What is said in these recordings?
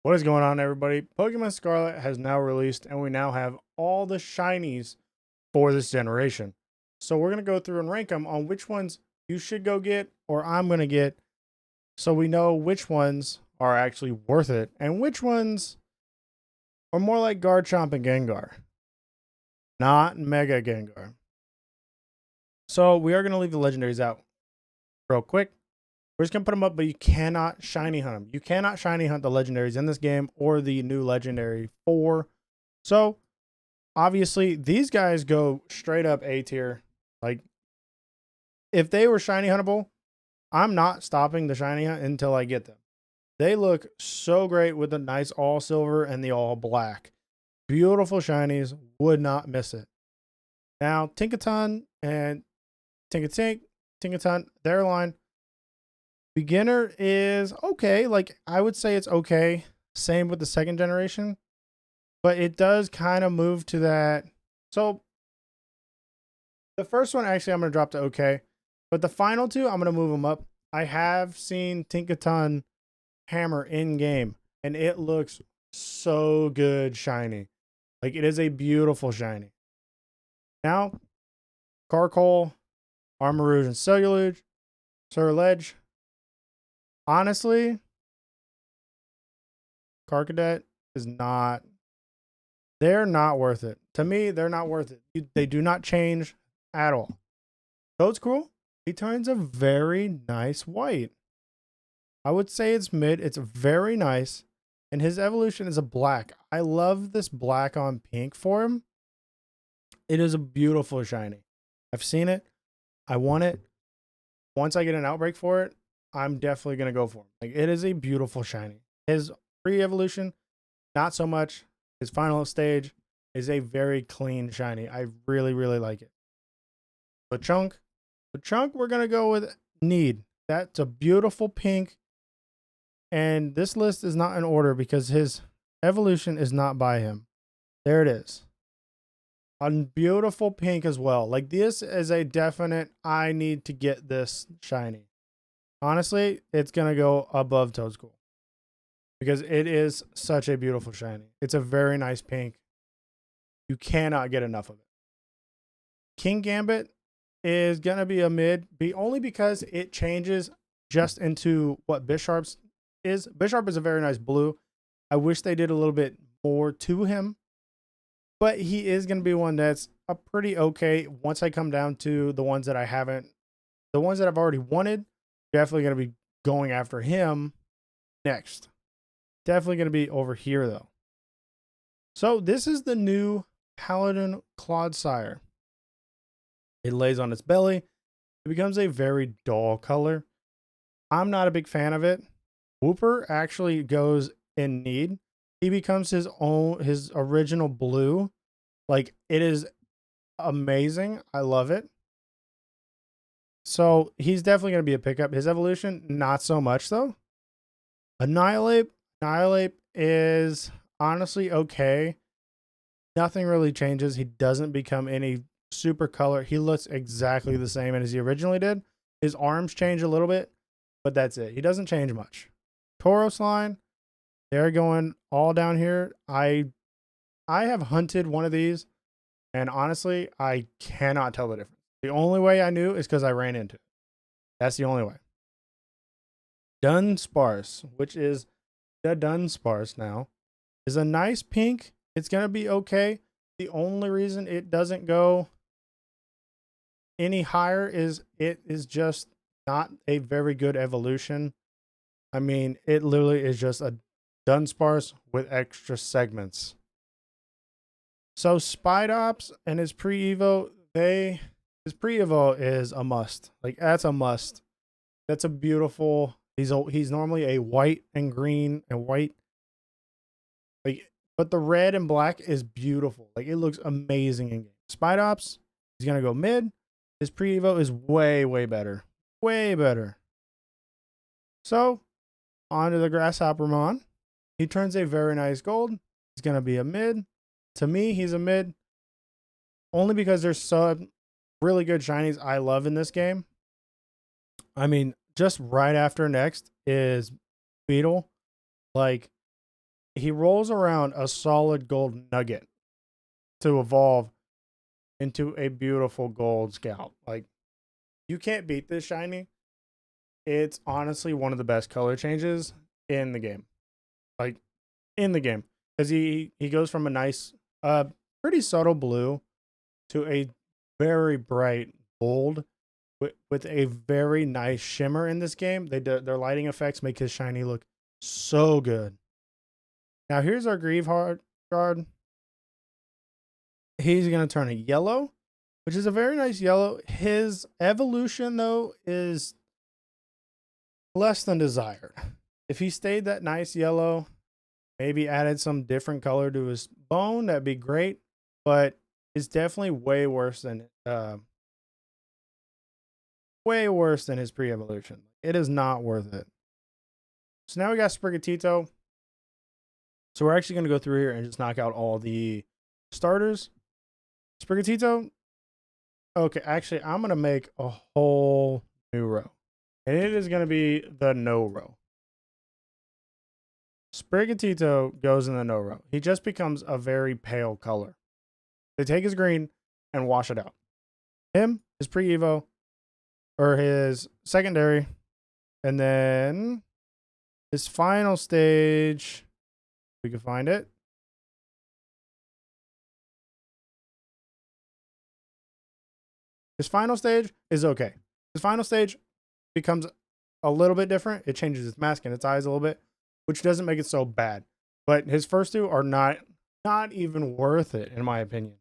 What is going on, everybody? Pokemon Scarlet has now released, and we now have all the shinies for this generation. So we're going to go through and rank them on which ones you should go get or I'm going to get, so we know which ones are actually worth it and which ones are more like Garchomp and Gengar, not Mega Gengar. So we are going to leave the legendaries out real quick. We're just going to put them up, but you cannot shiny hunt them. You cannot shiny hunt the legendaries in this game or the new legendary 4. So obviously, these guys go straight up A tier. Like, if they were shiny huntable, I'm not stopping the shiny hunt until I get them. They look so great with the nice all silver and the all black. Beautiful shinies, would not miss it. Now, Tinkaton and Tinkaton, their line. Beginner is okay. Like, I would say it's okay. Same with the second generation. But it does kind of move to that. So the first one, actually, I'm going to drop to okay. But the final two, I'm going to move them up. I have seen Tinkaton hammer in game, and it looks so good shiny. Like, it is a beautiful shiny. Now, Carkol, Armarouge, and Ceruledge. Honestly, Carcadet is not. They're not worth it. To me, they're not worth it. They do not change at all. Toad's he turns a very nice white. I would say it's mid. It's very nice. And his evolution is a black. I love this black on pink for him. It is a beautiful shiny. I've seen it. I want it. Once I get an outbreak for it, I'm definitely going to go for him. Like, it is a beautiful shiny. His pre-evolution, not so much. His final stage is a very clean shiny. I really, really like it. Lechonk, we're going to go with Need. That's a beautiful pink. And this list is not in order because his evolution is not by him. There it is. A beautiful pink as well. Like, this is a definite, I need to get this shiny. Honestly, it's going to go above Toad's because it is such a beautiful shiny. It's a very nice pink. You cannot get enough of it. King Gambit is going to be a mid, only because it changes just into what Bisharp's is. Bisharp is a very nice blue. I wish they did a little bit more to him, but he is going to be one that's a pretty okay. Once I come down to the ones that I haven't, the ones that I've already wanted, definitely going to be going after him next. Definitely going to be over here, though. So this is the new Paladin Clodsire. It lays on its belly. It becomes a very dull color. I'm not a big fan of it. Wooper actually goes in Need. He becomes his original blue. Like, it is amazing. I love it. So he's definitely going to be a pickup. His evolution, not so much, though. Annihilate is honestly okay. Nothing really changes. He doesn't become any super color. He looks exactly the same as he originally did. His arms change a little bit, but that's it. He doesn't change much. Tauros line, they're going all down here. I have hunted one of these, and honestly, I cannot tell the difference. The only way I knew is because I ran into it. That's the only way. Dunsparce, which is the Dunsparce now, is a nice pink. It's going to be okay. The only reason it doesn't go any higher is it is just not a very good evolution. I mean, it literally is just a Dunsparce with extra segments. So Spidops and his pre-evo, his pre-evo is a must. Like, that's a must. That's a beautiful. He's normally a white and green and white. Like, but the red and black is beautiful. Like, it looks amazing in game. Spidops, he's gonna go mid. His pre-evo is way, way better. Way better. So, on to the Grasshoppermon. He turns a very nice gold. He's gonna be a mid. To me, he's a mid. Only because there's some really good shinies I love in this game. I mean, just right after next is Beetle. Like, he rolls around a solid gold nugget to evolve into a beautiful gold scalp. Like, you can't beat this shiny. It's honestly one of the best color changes in the game. Like, in the game. Because he goes from a nice, pretty subtle blue to a very bright gold with a very nice shimmer in this game. Their lighting effects make his shiny look so good. Now here's our Grieve Guard. He's going to turn a yellow, which is a very nice yellow. His evolution, though, is less than desired. If he stayed that nice yellow, maybe added some different color to his bone, that'd be great. But it's definitely way worse than his pre-evolution. It is not worth it. So now we got Sprigatito. So we're actually going to go through here and just knock out all the starters. Sprigatito. Okay, actually, I'm going to make a whole new row. And it is going to be the no row. Sprigatito goes in the no row. He just becomes a very pale color. They take his green and wash it out. Him, his pre-evo, or his secondary, and then his final stage, we can find it. His final stage is okay. His final stage becomes a little bit different. It changes its mask and its eyes a little bit, which doesn't make it so bad. But his first two are not even worth it, in my opinion.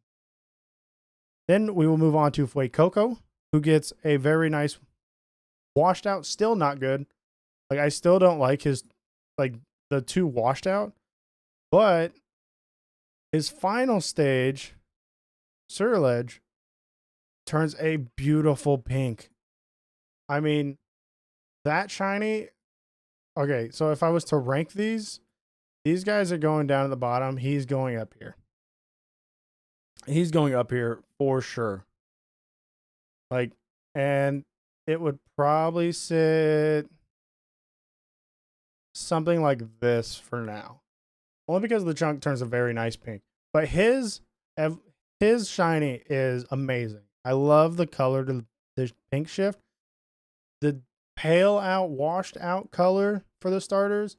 Then we will move on to Fuecoco, who gets a very nice washed out, still not good. Like, I still don't like his, like, the two washed out. But his final stage, Surledge, turns a beautiful pink. I mean, that shiny. Okay, so if I was to rank these guys are going down at the bottom. He's going up here. He's going up here for sure. Like, and it would probably sit something like this for now. Only because the chunk turns a very nice pink. But his shiny is amazing. I love the color to the pink shift. The pale out, washed out color for the starters,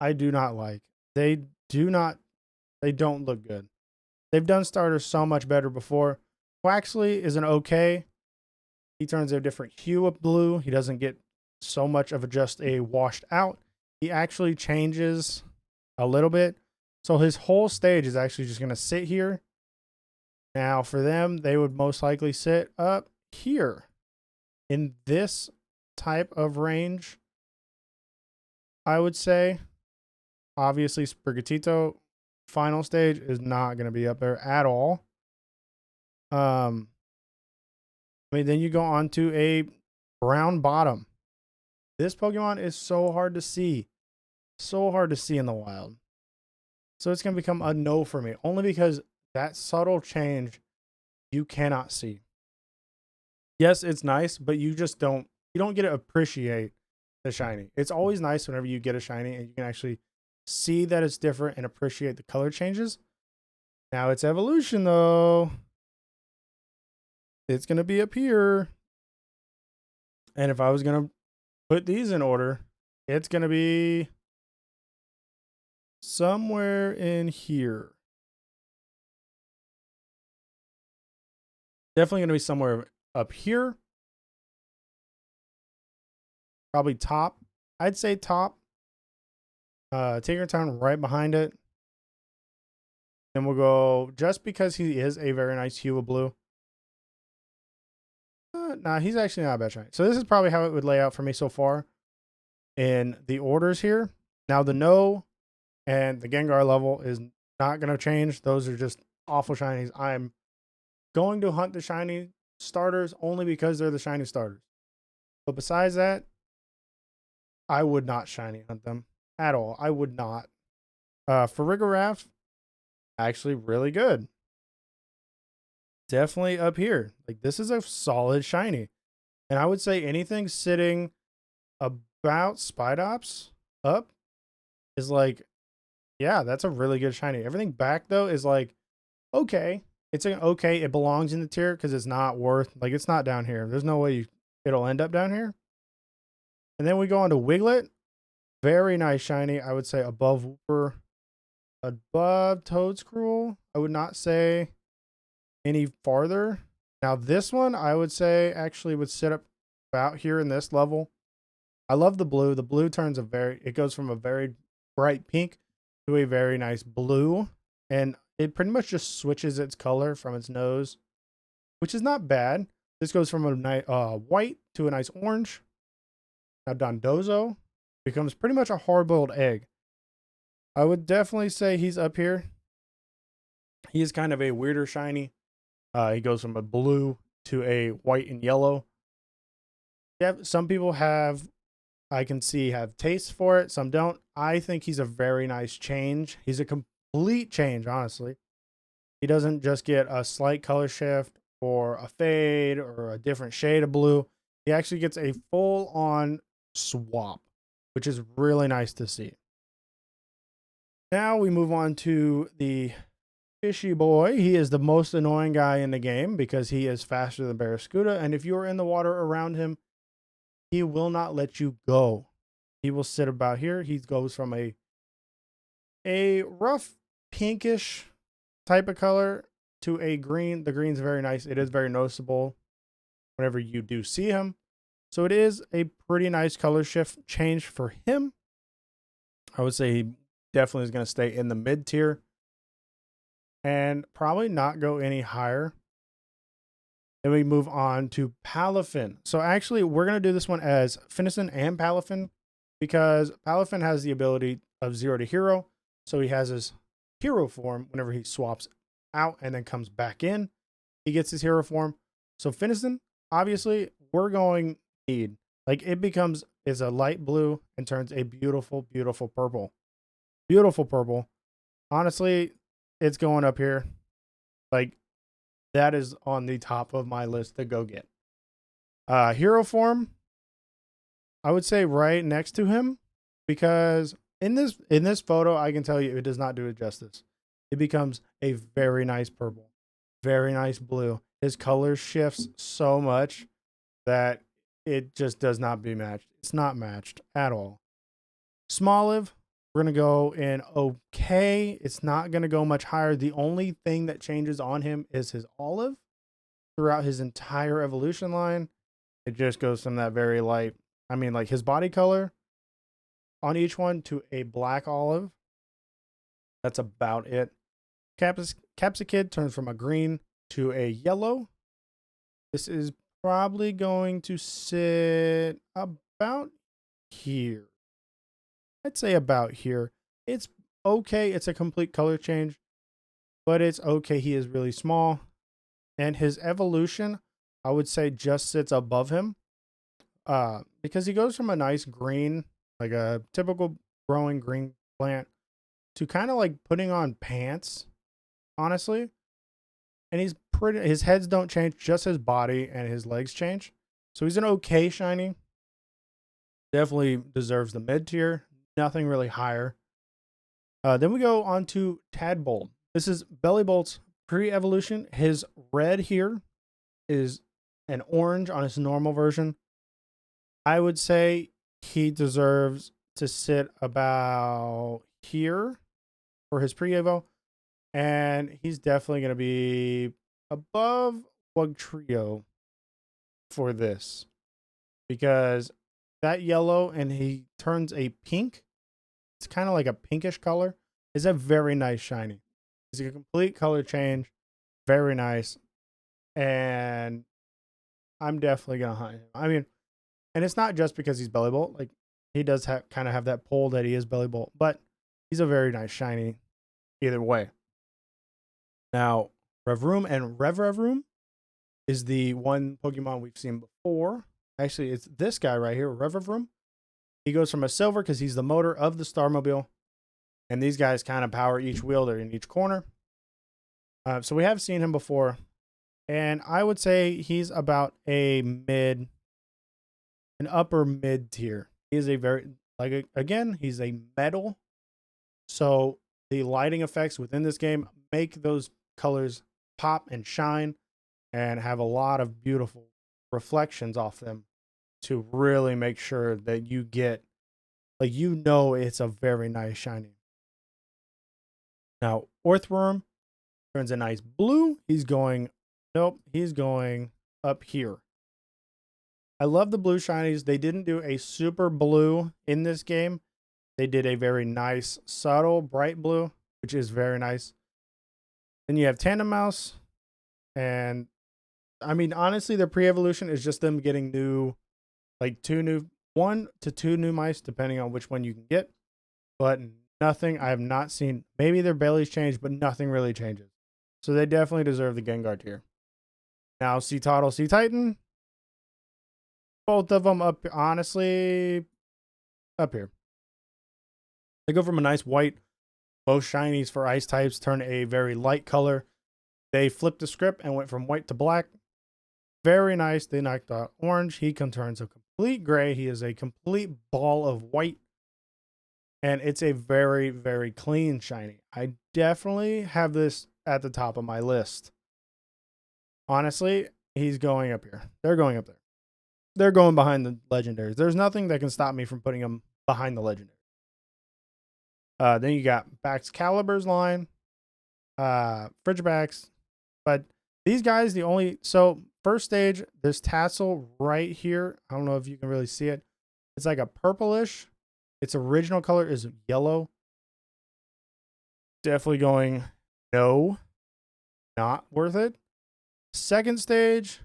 I do not like. They don't look good. They've done starters so much better before. Quaxley is an okay. He turns a different hue of blue. He doesn't get so much of just a washed out. He actually changes a little bit. So his whole stage is actually just going to sit here. Now for them, they would most likely sit up here in this type of range, I would say. Obviously, Sprigatito final stage is not going to be up there at all. I mean, then you go on to a brown bottom. This Pokemon is so hard to see. So hard to see in the wild. So it's going to become a no for me. Only because that subtle change you cannot see. Yes, it's nice, but you don't get to appreciate the shiny. It's always nice whenever you get a shiny and you can actually see that it's different and appreciate the color changes. Now its evolution, though, it's going to be up here. And if I was going to put these in order, it's going to be somewhere in here. Definitely going to be somewhere up here. Probably top. I'd say top. Tinkertown right behind it. Then we'll go, just because he is a very nice hue of blue. Nah, he's actually not a bad shiny. So this is probably how it would lay out for me so far in the orders here. Now the no and the Gengar level is not going to change. Those are just awful shinies. I'm going to hunt the shiny starters only because they're the shiny starters. But besides that, I would not shiny hunt them at all. I would not. For Rigorath, actually really good. Definitely up here. Like, this is a solid shiny. And I would say anything sitting about Spidops up is like Yeah, that's a really good shiny. Everything back though is like okay. It's an okay. It belongs in the tier because it's not worth like it's not down here. There's no way it'll end up down here. And then we go on to Wiglet. Very nice shiny. I would say above Wooper, above Toadscruel. I would not say any farther. Now this one I would say actually would sit up about here in this level. I love the blue. The blue turns it goes from a very bright pink to a very nice blue. And it pretty much just switches its color from its nose, which is not bad. This goes from a nice white to a nice orange. Now Dondozo becomes pretty much a hard-boiled egg. I would definitely say he's up here. He is kind of a weirder shiny. He goes from a blue to a white and yellow. Yeah, some people I can see have tastes for it. Some don't. I think he's a very nice change. He's a complete change, honestly. He doesn't just get a slight color shift or a fade or a different shade of blue. He actually gets a full-on swap, which is really nice to see. Now we move on to the Fishy Boy. He is the most annoying guy in the game because he is faster than Barraskewda, and if you are in the water around him, he will not let you go. He will sit about here. He goes from a rough pinkish type of color to a green. The green's very nice. It is very noticeable whenever you do see him. So it is a pretty nice color shift change for him. I would say he definitely is going to stay in the mid tier and probably not go any higher. Then we move on to Palafin. So actually, we're going to do this one as Finnison and Palafin because Palafin has the ability of 0 to hero. So he has his hero form whenever he swaps out and then comes back in. He gets his hero form. So Finnison, obviously, we're going need. Like is a light blue and turns a beautiful, beautiful purple. Beautiful purple. Honestly, it's going up here. Like, that is on the top of my list to go get. Hero form, I would say right next to him because in this photo, I can tell you it does not do it justice. It becomes a very nice purple, very nice blue. His color shifts so much that it just does not be matched. It's not matched at all. Smoliv, we're going to go in okay. It's not going to go much higher. The only thing that changes on him is his olive throughout his entire evolution line. It just goes from that very light, like his body color on each one to a black olive. That's about it. Capsicid turns from a green to a yellow. This is probably going to sit about here. I'd say about here. It's okay. It's a complete color change, but it's okay. He is really small. And his evolution, I would say, just sits above him. Because he goes from a nice green, like a typical growing green plant, to kind of like putting on pants, honestly. And his heads don't change, just his body and his legs change. So he's an okay shiny. Definitely deserves the mid tier. Nothing really higher. Then we go on to Tadbolt. This is Bellybolt's pre-evolution. His red here is an orange on his normal version. I would say he deserves to sit about here for his pre-evo. And he's definitely going to be above Wugtrio for this. Because that yellow and he turns a pink. It's kind of like a pinkish color. Is a very nice shiny. It's a complete color change. Very nice. And I'm definitely going to hunt him. And it's not just because he's Bellybolt. Like, he does kind of have that pull that he is Bellybolt. But he's a very nice shiny either way. Now, Revroom and Revroom is the one Pokemon we've seen before. Actually, it's this guy right here, Revroom. He goes from a silver because he's the motor of the Starmobile. And these guys kind of power each wheel. They're in each corner. So we have seen him before. And I would say he's about an upper mid tier. He is a very, again, he's a metal. So the lighting effects within this game make those colors pop and shine and have a lot of beautiful reflections off them to really make sure that you get, like, you know, it's a very nice shiny. Now, Orthworm turns a nice blue. He's going, nope, he's going up here. I love the blue shinies. They didn't do a super blue in this game. They did a very nice, subtle, bright blue, which is very nice. Then you have Tandem Mouse. And I mean, honestly, their pre-evolution is just them getting new, like 1 to 2 new mice, depending on which one you can get. But nothing, I have not seen. Maybe their bellies change, but nothing really changes. So they definitely deserve the Gengar tier. Now, Sea Toddle, Sea Titan. Both of them up, honestly, up here. They go from a nice white, most shinies for ice types turn a very light color. They flipped the script and went from white to black. Very nice. They knocked out orange. He turns a complete gray. He is a complete ball of white. And it's a very, very clean shiny. I definitely have this at the top of my list. Honestly, he's going up here. They're going up there. They're going behind the legendaries. There's nothing that can stop me from putting them behind the legendary. Then you got Baxcalibur's line, Frigibax. But these guys, so first stage, this tassel right here, I don't know if you can really see it. It's like a purplish. Its original color is yellow. Definitely going, no, not worth it. Second stage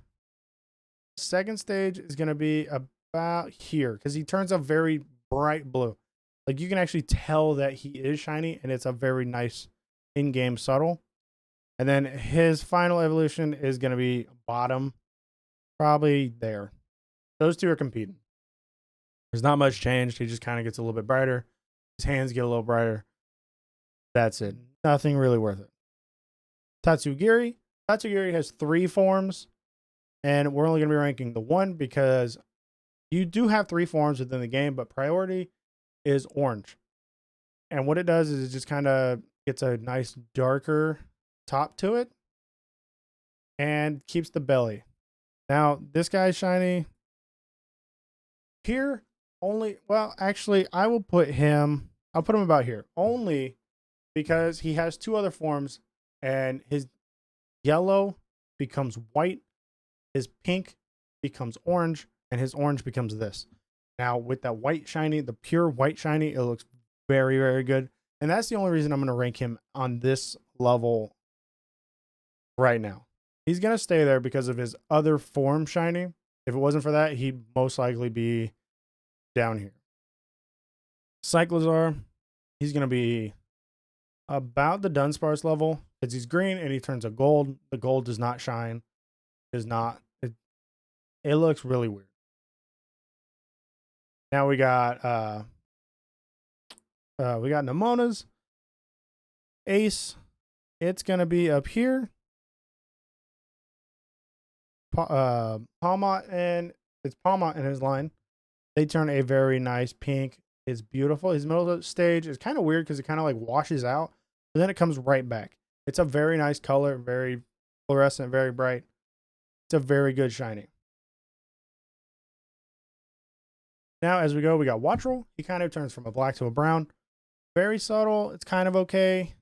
is going to be about here because he turns a very bright blue. Like, you can actually tell that he is shiny, and it's a very nice in-game subtle. And then his final evolution is going to be bottom, probably there. Those two are competing. There's not much changed. He just kind of gets a little bit brighter. His hands get a little brighter. That's it. Nothing really worth it. Tatsugiri. Tatsugiri has 3 forms, and we're only going to be ranking the 1 because you do have 3 forms within the game, but priority is orange. And what it does is it just kind of gets a nice darker top to it and keeps the belly. Now, this guy's shiny here only, well, actually, I'll put him about here only because he has 2 other forms and his yellow becomes white, his pink becomes orange, and his orange becomes this. Now, with that white shiny, the pure white shiny, it looks very, very good. And that's the only reason I'm going to rank him on this level right now. He's going to stay there because of his other form shiny. If it wasn't for that, he'd most likely be down here. Cyclizar, he's going to be about the Dunsparce level because he's green and he turns a gold. The gold does not shine. It looks really weird. Now we got Nemona's Ace. It's going to be up here. Palmot and his line. They turn a very nice pink. It's beautiful. His middle stage is kind of weird because it kind of like washes out, but then it comes right back. It's a very nice color, very fluorescent, very bright. It's a very good shiny. Now, as we go, we got Wattrel. He kind of turns from a black to a brown. Very subtle. It's kind of okay.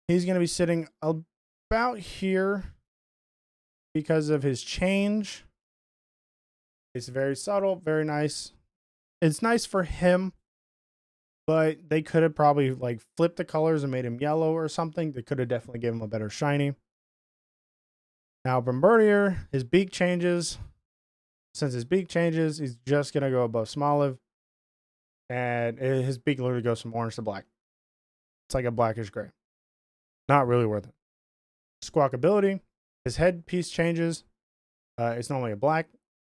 He's going to be sitting about here because of his change. It's very subtle, very nice. It's nice for him, but they could have probably like flipped the colors and made him yellow or something. They could have definitely given him a better shiny. Now, Bombardier, his beak changes. Since his beak changes, he's just going to go above Smoliv. And his beak literally goes from orange to black. It's like a blackish gray. Not really worth it. Squawk ability, his headpiece changes. It's normally a black,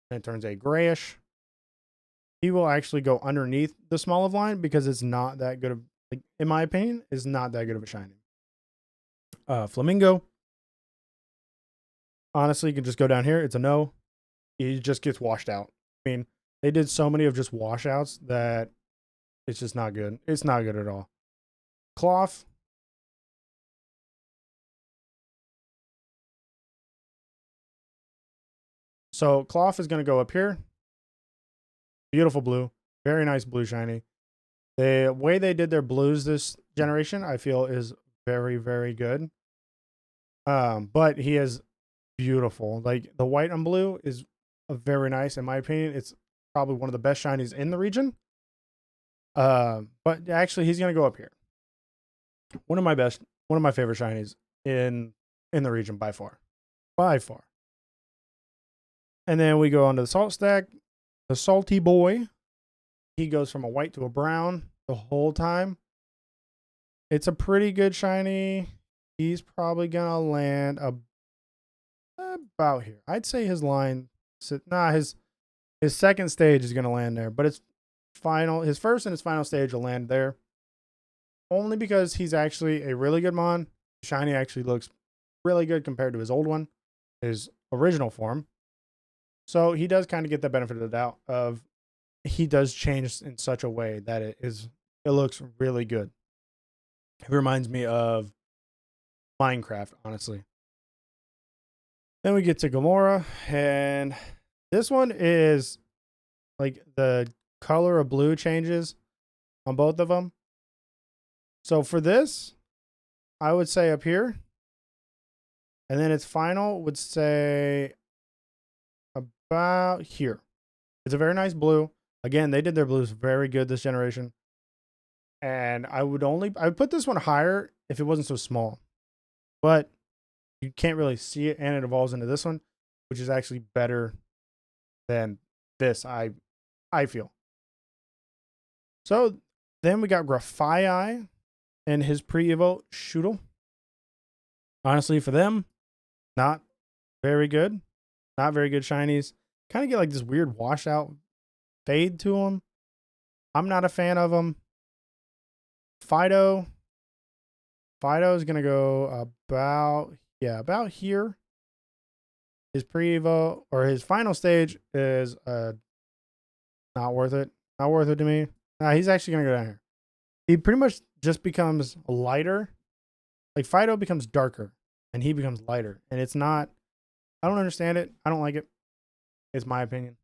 and it turns a grayish. He will actually go underneath the Smoliv line because it's not that good of, like, in my opinion, is not that good of a shiny. Flamingo. Honestly, you can just go down here. It's a no. He just gets washed out. I mean, they did so many of just washouts that it's just not good. It's not good at all. Cloth. So Cloth is going to go up here. Beautiful blue. Very nice blue shiny. The way they did their blues this generation, I feel, is very, very good. But he is beautiful. Like, the white and blue is very nice. In my opinion, it's probably one of the best shinies in the region. But actually, he's going to go up here. One of my favorite shinies in the region by far. By far. And then we go on to the salt stack. The salty boy. He goes from a white to a brown the whole time. It's a pretty good shiny. He's probably going to land about here. I'd say his line, his second stage is going to land there, but his first and his final stage will land there. Only because he's actually a really good mon. Shiny actually looks really good compared to his old one, his original form. So he does kind of get the benefit of the doubt of he does change in such a way that it looks really good. It reminds me of Minecraft, honestly. Then we get to Gamora, and this one is like the color of blue changes on both of them. So for this, I would say up here, and then its final would say about here. It's a very nice blue. Again, they did their blues very good this generation. And I would put this one higher if it wasn't so small. But you can't really see it, and it evolves into this one, which is actually better than this, I feel. So then we got Grafai and his pre-evo Shootle. Honestly, for them, not very good. Not very good shinies. Kind of get like this weird washout fade to them. I'm not a fan of them. Fido is going to go about here. His pre-evo or his final stage is not worth it. Not worth it to me. Nah, he's actually going to go down here. He pretty much just becomes lighter. Like, Fido becomes darker and he becomes lighter. And it's not, I don't understand it. I don't like it. It's my opinion.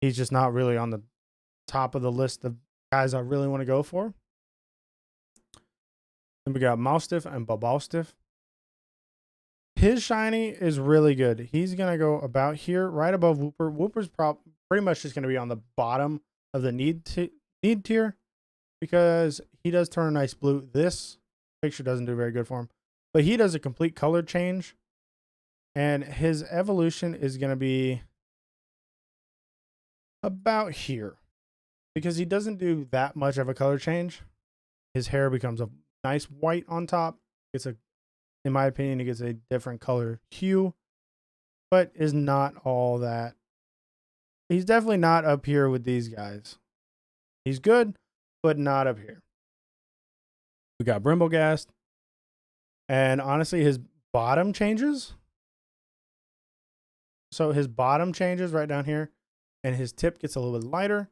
He's just not really on the top of the list of guys I really want to go for. Then we got Moustiff and Babalstiff. His shiny is really good. He's going to go about here, right above Wooper. Wooper's pretty much just going to be on the bottom of the need tier because he does turn a nice blue. This picture doesn't do very good for him, but he does a complete color change. And his evolution is going to be about here because he doesn't do that much of a color change. His hair becomes a nice white on top. In my opinion, it gets a different color hue, but is not all that. He's definitely not up here with these guys. He's good, but not up here. We got Brimblegast, and honestly, his bottom changes. So his bottom changes right down here, and his tip gets a little bit lighter.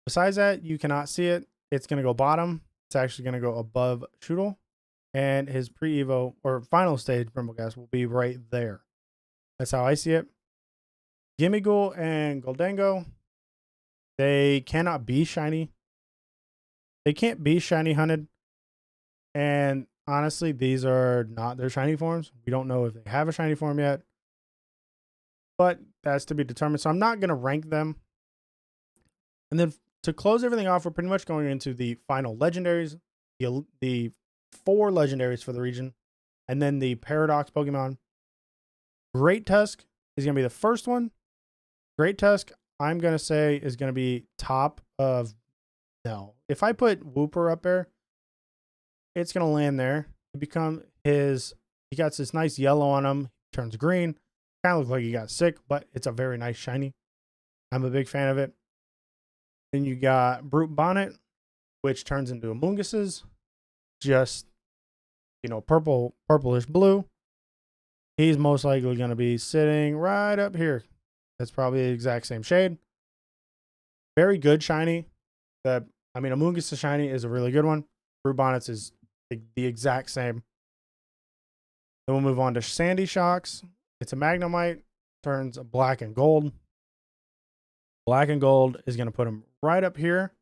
Besides that, you cannot see it. It's going to go bottom. It's actually going to go above Shootle. And his pre-evo or final stage Brimblegast will be right there. That's how I see it. Gimmighoul and Goldango, they cannot be shiny. They can't be shiny hunted. And honestly, these are not their shiny forms. We don't know if they have a shiny form yet. But that's to be determined. So I'm not going to rank them. And then to close everything off, we're pretty much going into the final legendaries. The 4 legendaries for the region. And then the Paradox Pokemon. Great Tusk is going to be the first one. Great Tusk, I'm going to say, is going to be top of... No. If I put Wooper up there, it's going to land there. He got this nice yellow on him. Turns green. Kind of looks like he got sick, but it's a very nice shiny. I'm a big fan of it. Then you got Brute Bonnet, which turns into Amoongus's. Just, purplish blue. He's most likely going to be sitting right up here. That's probably the exact same shade. Very good shiny. Amoongus's shiny is a really good one. Brubonets is the exact same. Then we'll move on to Sandy Shocks. It's a Magnemite, turns black and gold. Black and gold is going to put them right up here.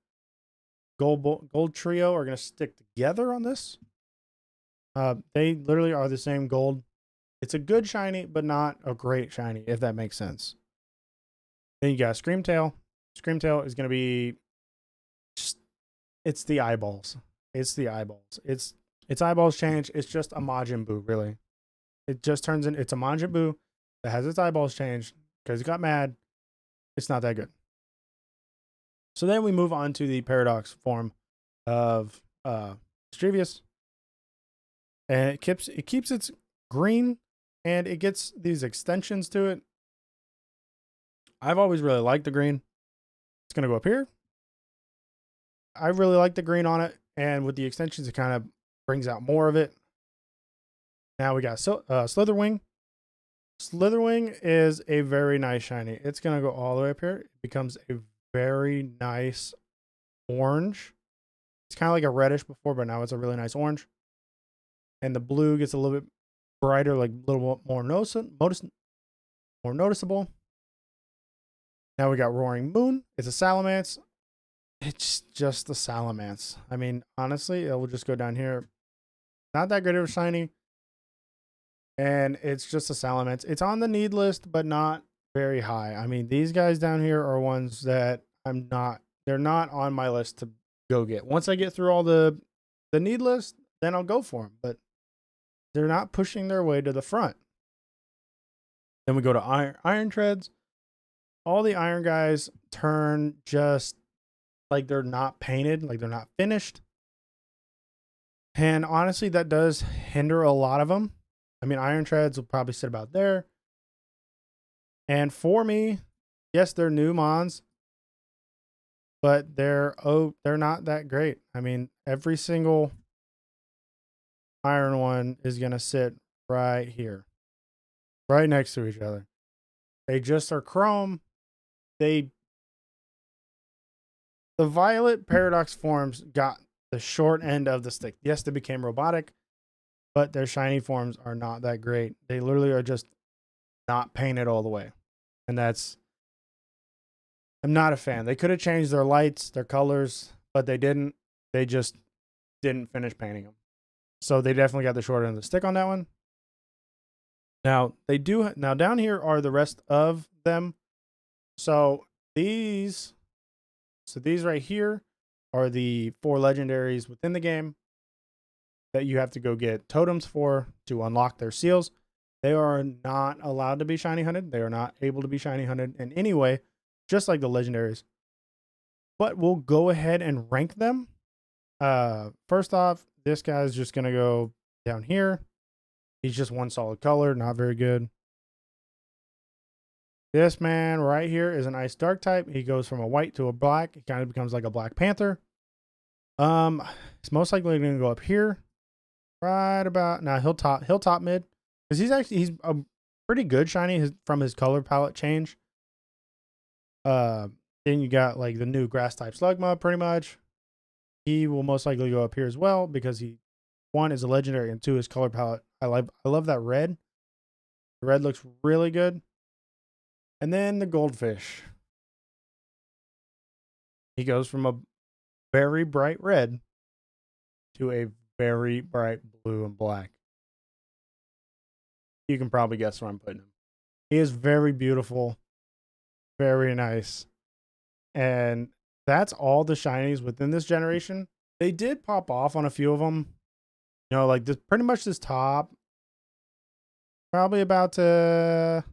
Gold trio are going to stick together on this. They literally are the same gold. It's a good shiny, but not a great shiny, if that makes sense. Then you got Screamtail. Screamtail is going to be just, it's the eyeballs. It's the eyeballs. Its eyeballs change. It's just a Majin Buu, really. It just turns in, it's a Majin Buu that has its eyeballs changed because it got mad. It's not that good. So then we move on to the Paradox form of Mischievous. And it keeps its green, and it gets these extensions to it. I've always really liked the green. It's going to go up here. I really like the green on it, and with the extensions, it kind of brings out more of it. Now we got Slitherwing. Slitherwing is a very nice shiny. It's going to go all the way up here. It becomes a very nice orange. It's kind of like a reddish before, but now it's a really nice orange. And the blue gets a little bit brighter, like a little more noticeable. Now we got Roaring Moon. It's a Salamence. It's just a Salamence. I mean, honestly, it will just go down here. Not that good of a shiny. And it's just a Salamence. It's on the need list, but not very high. I mean, these guys down here are ones that they're not on my list to go get. Once I get through all the need list, then I'll go for them. But they're not pushing their way to the front. Then we go to Iron Treads. All the Iron guys turn just like they're not painted, like they're not finished. And honestly, that does hinder a lot of them. I mean, Iron Treads will probably sit about there. And for me, yes, they're new mons, but they're not that great. I mean, every single Iron one is going to sit right here, right next to each other. They just are chrome. The Violet Paradox forms got the short end of the stick. Yes, they became robotic, but their shiny forms are not that great. They literally are just not painted all the way. And I'm not a fan. They could have changed their lights, their colors, but they didn't. They just didn't finish painting them. So they definitely got the short end of the stick on that one. Now, down here are the rest of them. So these right here are the 4 legendaries within the game that you have to go get totems for to unlock their seals. They are not allowed to be shiny hunted. They are not able to be shiny hunted in any way, just like the legendaries. But we'll go ahead and rank them. First off, this guy's just going to go down here. He's just one solid color, not very good. This man right here is an ice dark type. He goes from a white to a black. He kind of becomes like a Black Panther. It's most likely going to go up here. Right about now, he'll top mid because he's a pretty good shiny from his color palette change. Then you got like the new grass type Slugma, pretty much. He will most likely go up here as well because one is a legendary and 2 is color palette. I love that red. The red looks really good. And then the Goldfish. He goes from a very bright red to a very bright blue and black. You can probably guess where I'm putting him. He is very beautiful, very nice. And that's all the shinies within this generation. They did pop off on a few of them. You know, like pretty much this top. Probably about to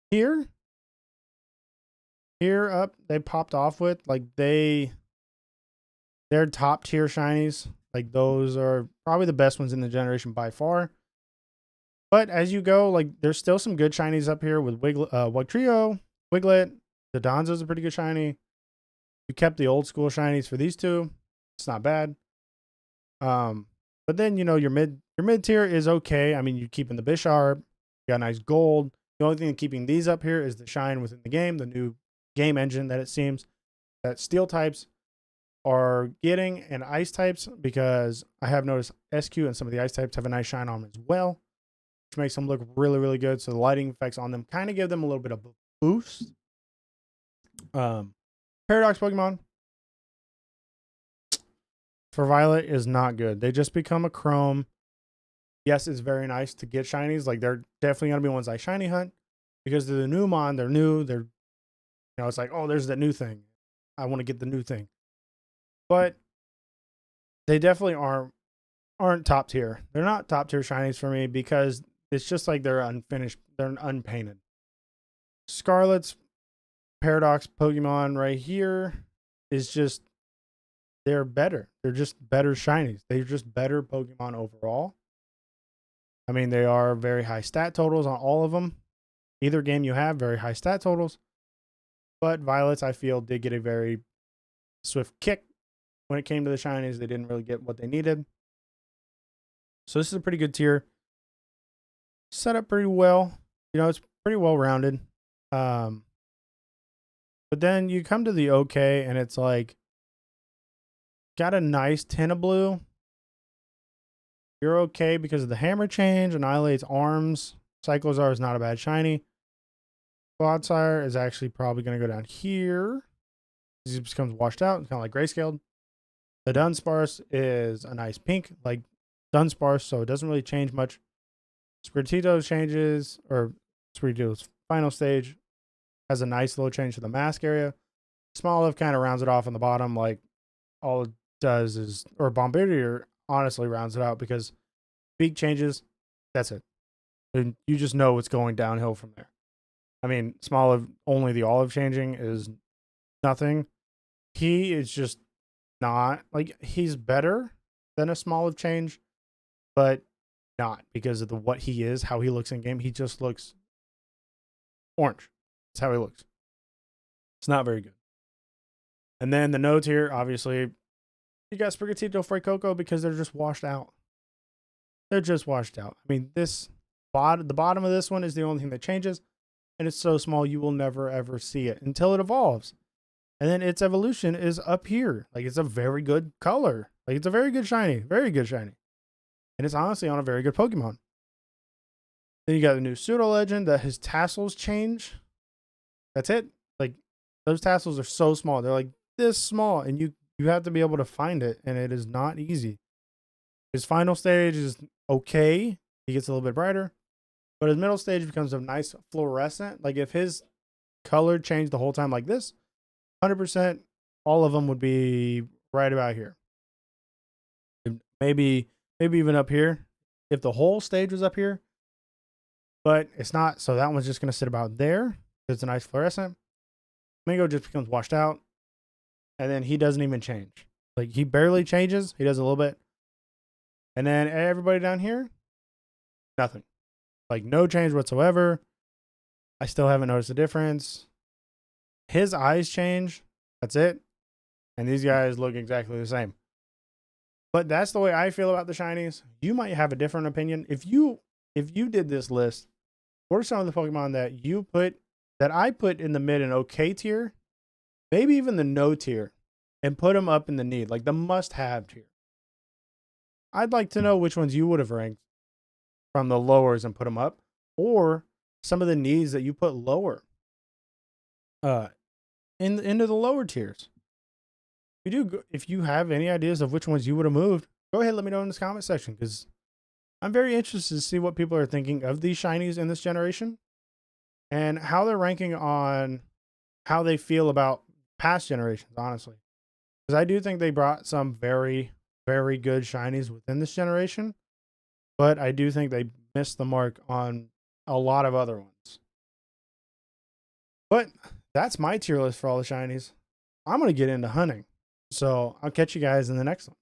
here up. They popped off with like they're top tier shinies. Like those are probably the best ones in the generation by far. But as you go, like there's still some good shinies up here with Wugtrio, Wiglet. The Donzo's a pretty good shiny. You kept the old school shinies for these two. It's not bad. But then, you know, your mid tier is okay. I mean, you're keeping the Bisharp. You got nice gold. The only thing keeping these up here is the shine within the game, the new game engine that it seems that steel types are getting and ice types, because I have noticed SQ and some of the ice types have a nice shine on them as well, which makes them look really, really good. So the lighting effects on them kind of give them a little bit of a boost. Paradox Pokemon for Violet is not good. They just become a Chrome. Yes, it's very nice to get shinies. Like, they're definitely going to be ones I shiny hunt because they're the new mon. They're new. They're, you know, it's like, oh, there's that new thing. I want to get the new thing. But they definitely aren't top tier. They're not top tier shinies for me because it's just like they're unfinished. They're unpainted. Scarlet's Paradox Pokemon right here is just, they're better. They're just better shinies. They're just better Pokemon overall. I mean, they are very high stat totals on all of them. Either game you have, very high stat totals. But Violets, I feel, did get a very swift kick when it came to the shinies. They didn't really get what they needed. So this is a pretty good tier. Set up pretty well. You know, it's pretty well rounded. But then you come to the OK, and it's like, got a nice tin of blue. You're okay because of the hammer change, annihilates arms. Cyclozar is not a bad shiny. Clodsire is actually probably going to go down here. He becomes washed out, kind of like grayscaled. The Dunsparce is a nice pink, like Dunsparce, so it doesn't really change much. Squirtito changes, or Squirtito's final stage has a nice little change to the mask area. Smoliv kind of rounds it off on the bottom, like all it does is, or Bombardier honestly rounds it out because beak changes, that's it. And you just know it's going downhill from there. I mean, Smoliv, only the olive changing is nothing. He is just not, like, he's better than a Smoliv change, but not because of what he is, how he looks in game. He just looks orange. That's how he looks. It's not very good. And then the nodes here, obviously, you got Sprigatito, Fuecoco because they're just washed out. They're just washed out. I mean, the bottom of this one is the only thing that changes, and it's so small you will never ever see it until it evolves. And then its evolution is up here. Like, it's a very good color. Like, it's a very good shiny. Very good shiny. And it's honestly on a very good Pokemon. Then you got the new Pseudo Legend that his tassels change. That's it. Like, those tassels are so small. They're like this small, and you have to be able to find it, and it is not easy. His final stage is okay. He gets a little bit brighter. But his middle stage becomes a nice fluorescent. Like, if his color changed the whole time like this, 100%, all of them would be right about here. Maybe even up here, if the whole stage was up here. But it's not, so that one's just going to sit about there. It's a nice fluorescent. Mango just becomes washed out. And then he doesn't even change. Like, he barely changes. He does a little bit. And then everybody down here, nothing. Like, no change whatsoever. I still haven't noticed a difference. His eyes change. That's it. And these guys look exactly the same. But that's the way I feel about the shinies. You might have a different opinion. If you did this list, what are some of the Pokemon that I put in the mid and okay tier, maybe even the no tier, and put them up in the need, like the must-have tier? I'd like to know which ones you would have ranked from the lowers and put them up, or some of the needs that you put lower into the lower tiers. If you have any ideas of which ones you would have moved, go ahead and let me know in this comment section, because I'm very interested to see what people are thinking of these shinies in this generation and how they're ranking on how they feel about past generations, honestly. Because I do think they brought some very, very good shinies within this generation, but I do think they missed the mark on a lot of other ones. But that's my tier list for all the shinies. I'm going to get into hunting. So I'll catch you guys in the next one.